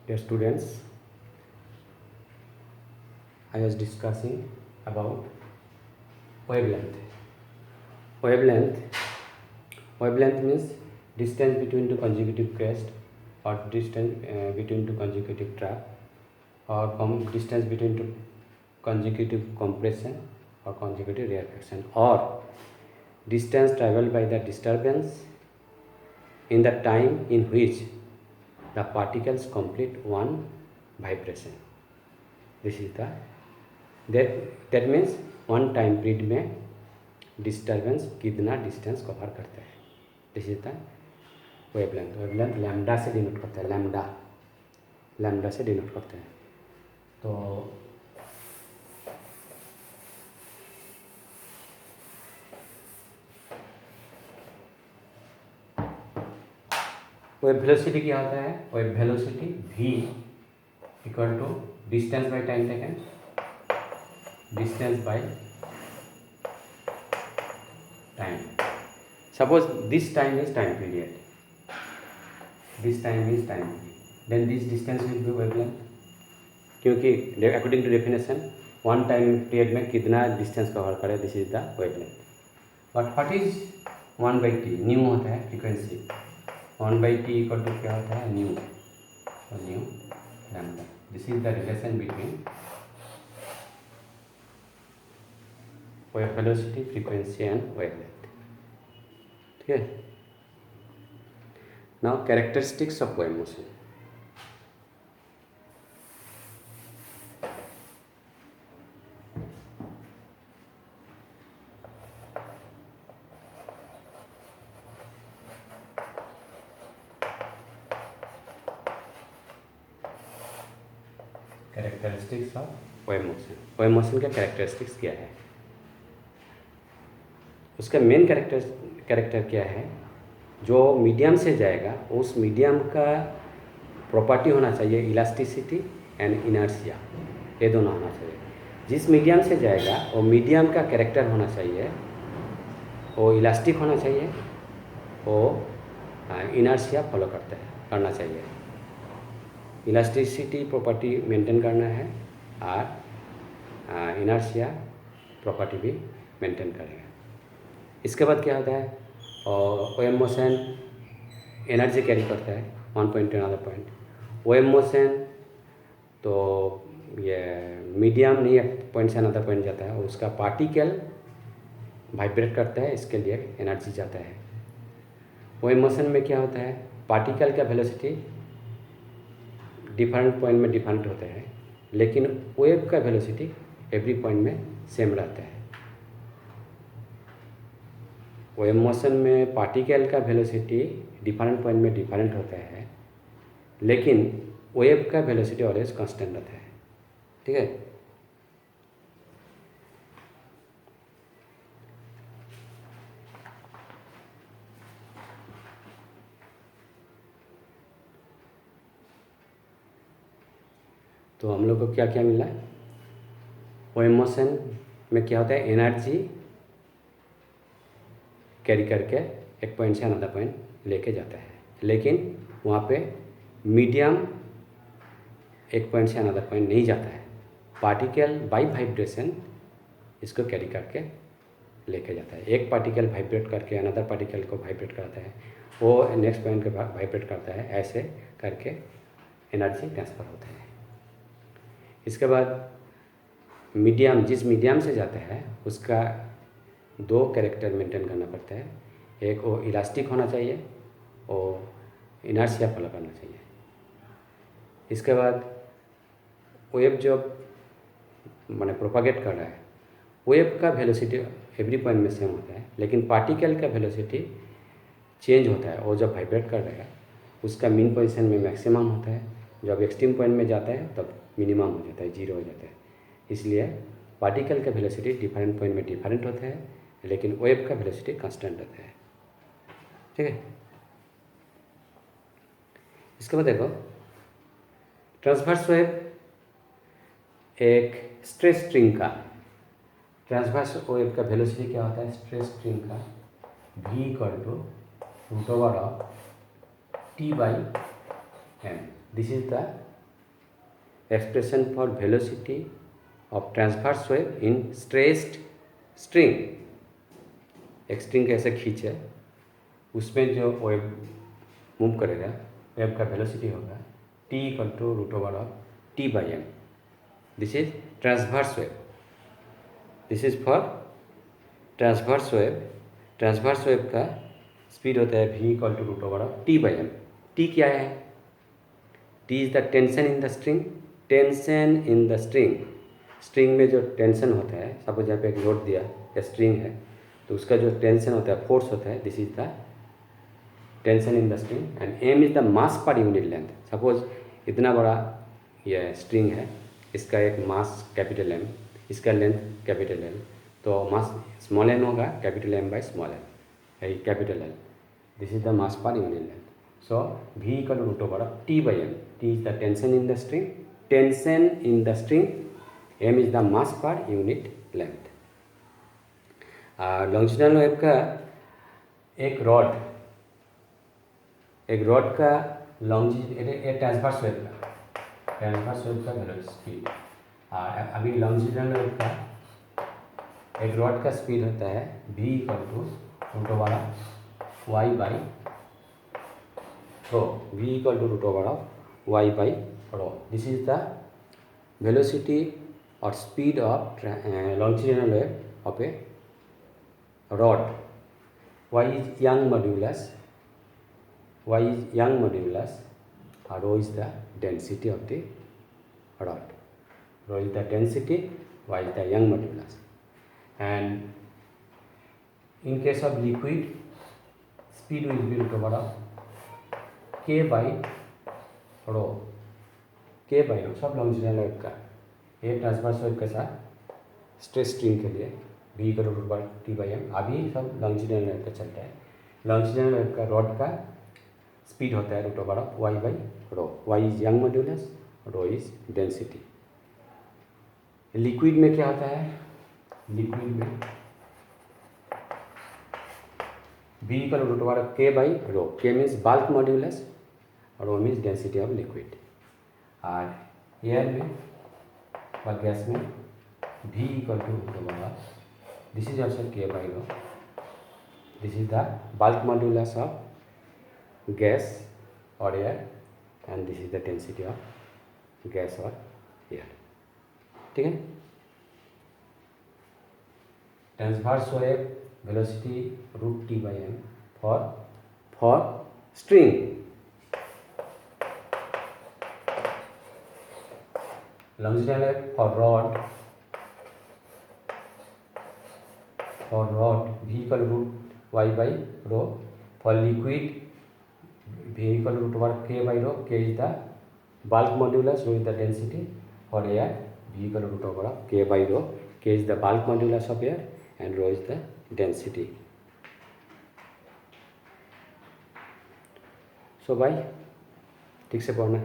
Dear students, I was discussing about wavelength. Wavelength means distance between two consecutive crests, or distance between two consecutive trap, or distance between two consecutive compression or consecutive rarefaction, or distance traveled by the disturbance in the time in which the particles complete one vibration. This is that means one time period में disturbance कितना distance cover करता है. This is the wavelength lambda से denote करता है. Lambda से denote करता है. तो वेव वेलोसिटी क्या होता है? Wave velocity v equal to distance by time taken, distance by time. Suppose this time is time period. Then this distance will be wavelength. क्योंकि according to definition, one time period में कितना distance cover करे, this is the wavelength. But what is 1/t? New होता है frequency. 1/t equal to क्या होता है? New. तो new lambda. This is the relation between wave velocity, frequency and wavelength. Okay. Now characteristics of wave motion. Characteristics of wave motion. Wave motion का characteristics क्या है? उसका मेन कैरेक्टर क्या है? जो मीडियम से जाएगा उस मीडियम का प्रॉपर्टी होना चाहिए इलास्टिसिटी एंड इनर्शिया, ये दोनों होना चाहिए. जिस मीडियम से जाएगा वो मीडियम का कैरेक्टर होना चाहिए, वो इलास्टिक होना चाहिए, वो इनर्शिया फॉलो करना चाहिए. इलास्टिसिटी प्रॉपर्टी मेंटेन करना है और इनर्शिया प्रॉपर्टी भी मेंटेन करेगा. इसके बाद क्या होता है? वेव मोशन एनर्जी कैरी करता है one point two another point. Wave motion तो ये मीडियम नहीं एक पॉइंट से अनदर पॉइंट जाता है, उसका पार्टिकल वाइब्रेट करता है, इसके लिए एनर्जी जाता है. वेव मोशन में क्या होता है? पार्टिकल का वेलोसिटी डिफरेंट पॉइंट में डिफरेंट होता है, लेकिन वेव का वेलोसिटी एवरी पॉइंट में सेम रहता है. वेव मोशन में पार्टिकल का वेलोसिटी डिफरेंट पॉइंट में डिफरेंट होता है, लेकिन वेव का वेलोसिटी ऑलवेज कांस्टेंट रहता है. ठीक है. तो हम लोग को क्या क्या मिला? वेव मोशन में क्या होता है? एनर्जी कैरी करके एक पॉइंट से अनदर पॉइंट लेके जाता है, लेकिन वहाँ पे मीडियम एक पॉइंट से अनदर पॉइंट नहीं जाता है. पार्टिकल बाय वाइब्रेशन इसको कैरी करके लेके जाता है. एक पार्टिकल वाइब्रेट करके अनदर पार्टिकल को वाइब्रेट करता है, वो नेक्स्ट पॉइंट को वाइब्रेट करता है, ऐसे करके एनर्जी ट्रांसफ़र होता है. इसके बाद मीडियम जिस मीडियम से जाता है उसका दो कैरेक्टर मेंटेन करना पड़ता है. एक वो इलास्टिक होना चाहिए, और इनर्शिया फॉलो करना चाहिए. इसके बाद वेव जो माने प्रोपागेट कर रहा है, वेव का वेलोसिटी एवरी पॉइंट में सेम होता है, लेकिन पार्टिकल का वेलोसिटी चेंज होता है. वो जब वाइब्रेट कर रहा है उसका मीन पोजीशन में मैक्सिमम होता है, जब एक्सट्रीम पॉइंट में जाता है तब मिनिमम हो जाता है, जीरो हो जाता है. इसलिए पार्टिकल का वेलोसिटी डिफरेंट पॉइंट में डिफरेंट होता है, लेकिन वेव का वेलोसिटी कांस्टेंट रहता है. ठीक है. इसके बाद देखो ट्रांसवर्स वेव एक स्ट्रेस स्ट्रिंग का ट्रांसवर्स वेव का वेलोसिटी क्या होता है? स्ट्रेस स्ट्रिंग का v equal to root over of t by m. This is the expression for velocity of transverse wave in stressed string. एक स्ट्रिंग ऐसे खींचे, उसमें जो वेव मूव करेगा, वेव का वेलोसिटी होगा t equal to √T/m। This is transverse wave. This is for transverse wave. Transverse wave का speed होता है v equal to √T/m। t क्या है? t is the tension in the string. Tension in the string, string में जो tension होता है, suppose यहाँ पे एक नोट दिया या स्ट्रिंग है, तो उसका जो टेंशन होता है, फोर्स होता है, this is the tension in the string. And m is the mass per unit length. Suppose इतना बड़ा यह स्ट्रिंग है, इसका एक मास कैपिटल M, इसका लेंथ कैपिटल L, तो मास स्मॉल n होगा capital M by small l, capital L। This is the mass per unit length. So v equal to √T/m। t is the tension in the string, tension in the string, m is the mass per unit length. Longitudinal wave का एक rod का longitude, transverse wave का velocity speed. अभी longitudinal wave का एक rod का speed होता है v equal to √y/ρ। v equal to √y/ρ। This is the velocity और speed of longitudinal wave of a rod। y is young modulus, rho is the density of the rod, rho is the density, y is the young modulus। And in case of liquid, speed will be k by rho, सब longitudinal wave का। ये transverse wave के साथ stress string के लिए v equal to √T/m। अभी सब longitudinal wave का चलता है। लॉन्जिट्यूडिनल वेव का रॉड का स्पीड होता है √y/ρ। y is Young modulus, ρ is density. Liquid में क्या होता है? लिक्विड में v equal to √k/ρ। k means bulk modulus, ρ means density of liquid. और एयर में और गैस में v equal to this is also k/ρ। this is the bulk modulus of gas or air, and this is the density of gas or air। ठीक है। Transverse wave velocity √T/m for string। longitudinal wave for rod v equal to √y/ρ। for liquid v equal to √k/ρ। k is the bulk modulus, ρ is the density। for air v equal to √k/ρ। k is the bulk modulus of air and ρ is the density। so भाई ठीक से पढ़ना।